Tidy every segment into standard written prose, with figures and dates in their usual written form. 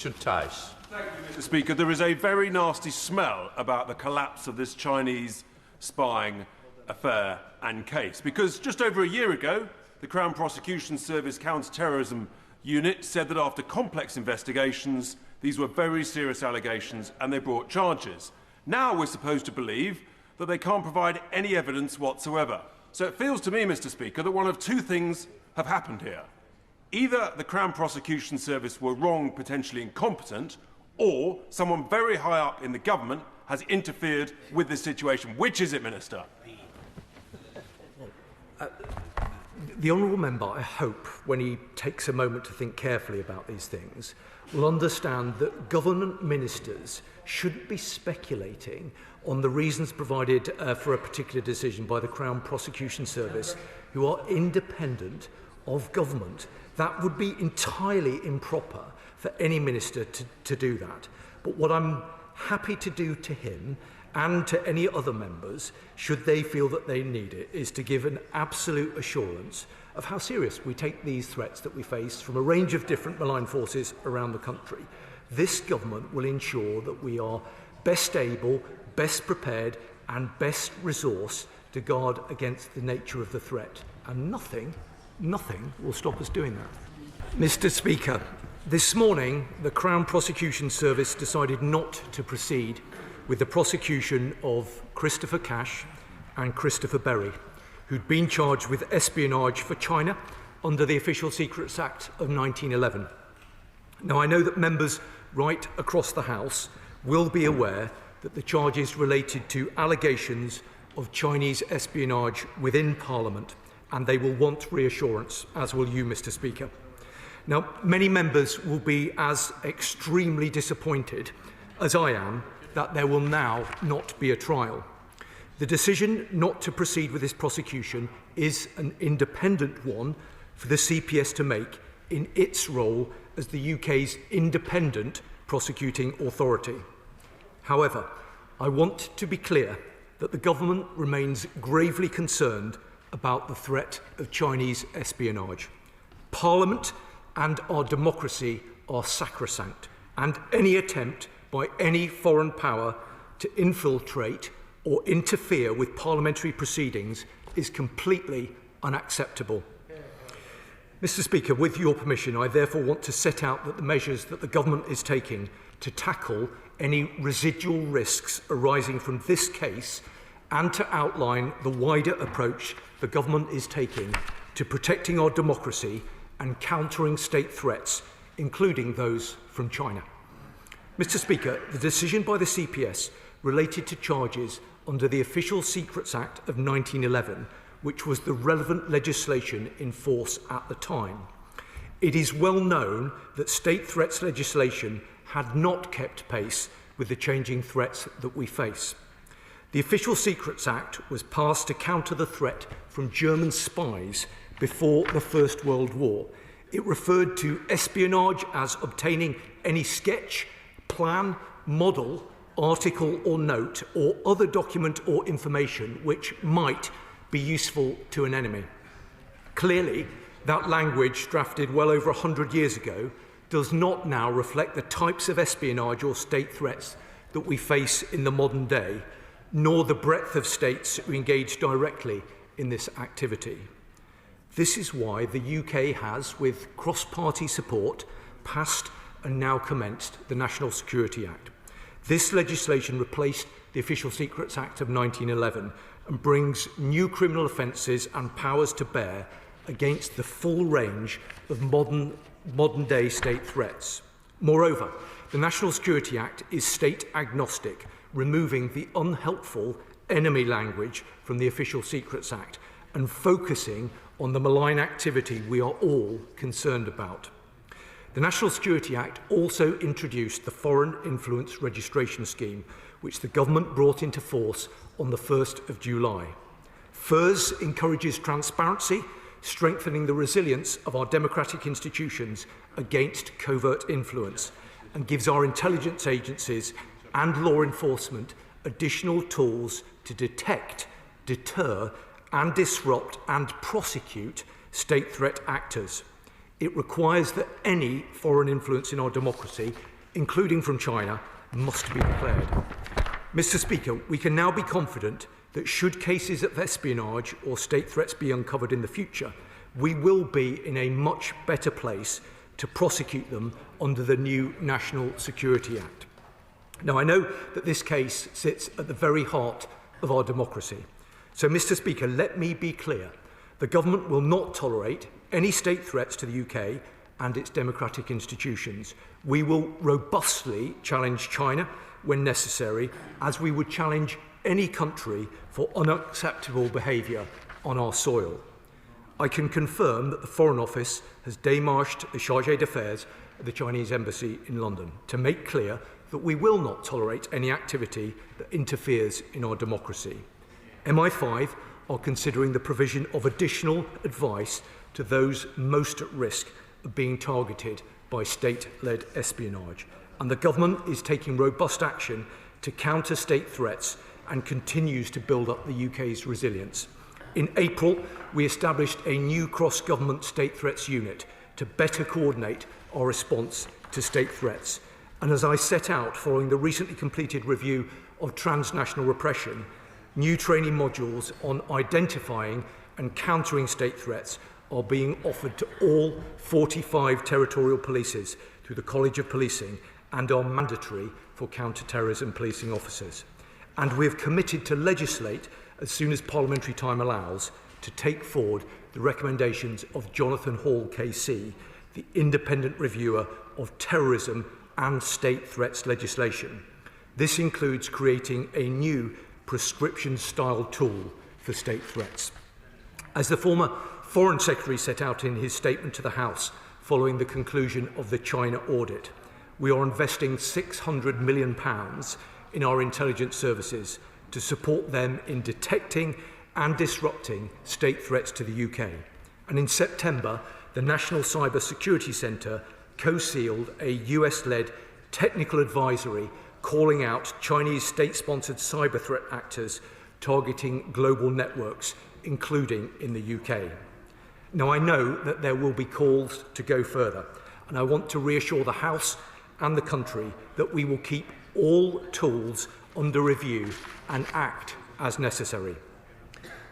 Tice. Thank you, Mr. Speaker. There is a very nasty smell about the collapse of this Chinese spying affair and case, because just over a year ago, the Crown Prosecution Service Counter-Terrorism Unit said that after complex investigations, these were very serious allegations and they brought charges. Now we're supposed to believe that they can't provide any evidence whatsoever. So it feels to me, Mr. Speaker, that one of two things have happened here. Either the Crown Prosecution Service were wrong, potentially incompetent, or someone very high up in the government has interfered with this situation. Which is it, Minister? The honourable member, I hope, when he takes a moment to think carefully about these things, will understand that government ministers shouldn't be speculating on the reasons provided for a particular decision by the Crown Prosecution Service, who are independent of government. That would be entirely improper for any minister to do that. But what I'm happy to do to him and to any other members, should they feel that they need it, is to give an absolute assurance of how serious we take these threats that we face from a range of different malign forces around the country. This government will ensure that we are best able, best prepared and best resourced to guard against the nature of the threat. And nothing will stop us doing that. Mr. Speaker, this morning the Crown Prosecution Service decided not to proceed with the prosecution of Christopher Cash and Christopher Berry, who'd been charged with espionage for China under the Official Secrets Act of 1911. Now, I know that members right across the House will be aware that the charges related to allegations of Chinese espionage within Parliament, and they will want reassurance, as will you, Mr. Speaker. Now, many members will be as extremely disappointed as I am that there will now not be a trial. The decision not to proceed with this prosecution is an independent one for the CPS to make in its role as the UK's independent prosecuting authority. However, I want to be clear that the government remains gravely concerned about the threat of Chinese espionage. Parliament and our democracy are sacrosanct, and any attempt by any foreign power to infiltrate or interfere with parliamentary proceedings is completely unacceptable. Mr. Speaker, with your permission, I therefore want to set out that the measures that the government is taking to tackle any residual risks arising from this case, and to outline the wider approach the government is taking to protecting our democracy and countering state threats, including those from China. Mr. Speaker, the decision by the CPS related to charges under the Official Secrets Act of 1911, which was the relevant legislation in force at the time. It is well known that state threats legislation had not kept pace with the changing threats that we face. The Official Secrets Act was passed to counter the threat from German spies before the First World War. It referred to espionage as obtaining any sketch, plan, model, article or note or other document or information which might be useful to an enemy. Clearly, that language, drafted well over 100 years ago, does not now reflect the types of espionage or state threats that we face in the modern day, nor the breadth of states who engage directly in this activity. This is why the UK has, with cross-party support, passed and now commenced the National Security Act. This legislation replaced the Official Secrets Act of 1911 and brings new criminal offences and powers to bear against the full range of modern-day state threats. Moreover, the National Security Act is state agnostic, removing the unhelpful enemy language from the Official Secrets Act and focusing on the malign activity we are all concerned about. The National Security Act also introduced the Foreign Influence Registration Scheme, which the government brought into force on the 1st of July. FIRS encourages transparency, strengthening the resilience of our democratic institutions against covert influence, and gives our intelligence agencies and law enforcement additional tools to detect, deter, and disrupt and prosecute state threat actors. It requires that any foreign influence in our democracy, including from China, must be declared. Mr. Speaker, we can now be confident that should cases of espionage or state threats be uncovered in the future, we will be in a much better place to prosecute them under the new National Security Act. Now, I know that this case sits at the very heart of our democracy. So, Mr. Speaker, let me be clear. The government will not tolerate any state threats to the UK and its democratic institutions. We will robustly challenge China when necessary, as we would challenge any country for unacceptable behaviour on our soil. I can confirm that the Foreign Office has démarched the Chargé d'Affaires at the Chinese Embassy in London to make clear that we will not tolerate any activity that interferes in our democracy. MI5 are considering the provision of additional advice to those most at risk of being targeted by state-led espionage, and the government is taking robust action to counter state threats and continues to build up the UK's resilience. In April, we established a new cross-government state threats unit to better coordinate our response to state threats. And as I set out following the recently completed review of transnational repression, new training modules on identifying and countering state threats are being offered to all 45 territorial polices through the College of Policing and are mandatory for counter-terrorism policing officers. And we have committed to legislate as soon as parliamentary time allows to take forward the recommendations of Jonathan Hall KC, the independent reviewer of terrorism and state threats legislation. This includes creating a new prescription-style tool for state threats. As the former Foreign Secretary set out in his statement to the House following the conclusion of the China audit, we are investing £600 million in our intelligence services to support them in detecting and disrupting state threats to the UK. And in September, the National Cyber Security Centre co-sealed a US-led technical advisory calling out Chinese state-sponsored cyber threat actors targeting global networks, including in the UK. Now, I know that there will be calls to go further, and I want to reassure the House and the country that we will keep all tools under review and act as necessary.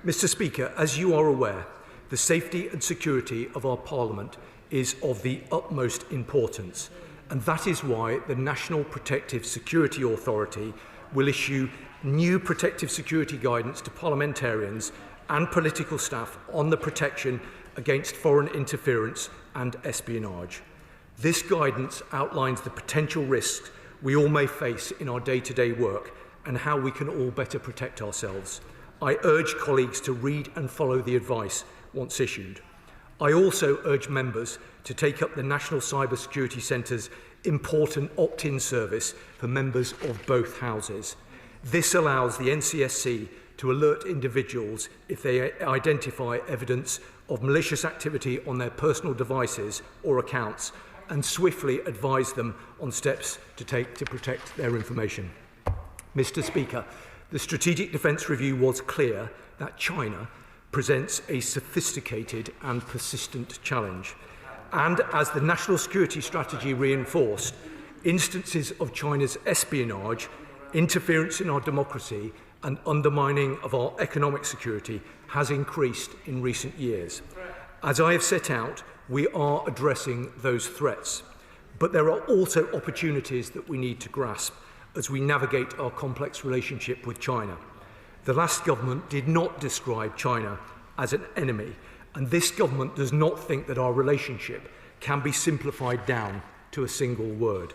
Mr. Speaker, as you are aware, the safety and security of our Parliament is of the utmost importance, and that is why the National Protective Security Authority will issue new protective security guidance to parliamentarians and political staff on the protection against foreign interference and espionage. This guidance outlines the potential risks we all may face in our day-to-day work and how we can all better protect ourselves. I urge colleagues to read and follow the advice once issued. I also urge members to take up the National Cyber Security Centre's important opt-in service for members of both houses. This allows the NCSC to alert individuals if they identify evidence of malicious activity on their personal devices or accounts, and swiftly advise them on steps to take to protect their information. Mr. Speaker, the Strategic Defence Review was clear that China presents a sophisticated and persistent challenge. And as the National Security Strategy reinforced, instances of China's espionage, interference in our democracy and undermining of our economic security has increased in recent years. As I have set out, we are addressing those threats, but there are also opportunities that we need to grasp as we navigate our complex relationship with China. The last government did not describe China as an enemy, and this government does not think that our relationship can be simplified down to a single word.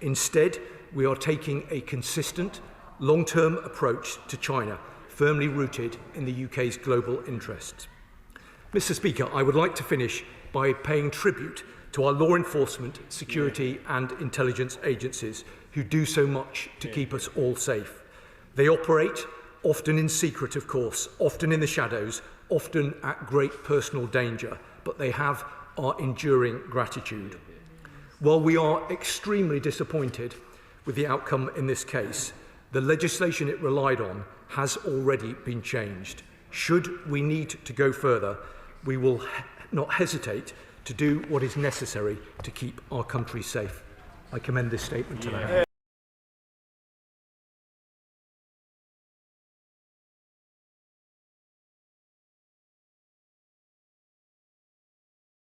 Instead, we are taking a consistent, long-term approach to China, firmly rooted in the UK's global interests. Mr. Speaker, I would like to finish by paying tribute to our law enforcement, security and intelligence agencies who do so much to keep us all safe. They operate, often in secret of course, often in the shadows, often at great personal danger, but they have our enduring gratitude. While we are extremely disappointed with the outcome in this case, the legislation it relied on has already been changed. Should we need to go further, we will not hesitate to do what is necessary to keep our country safe. I commend this statement today.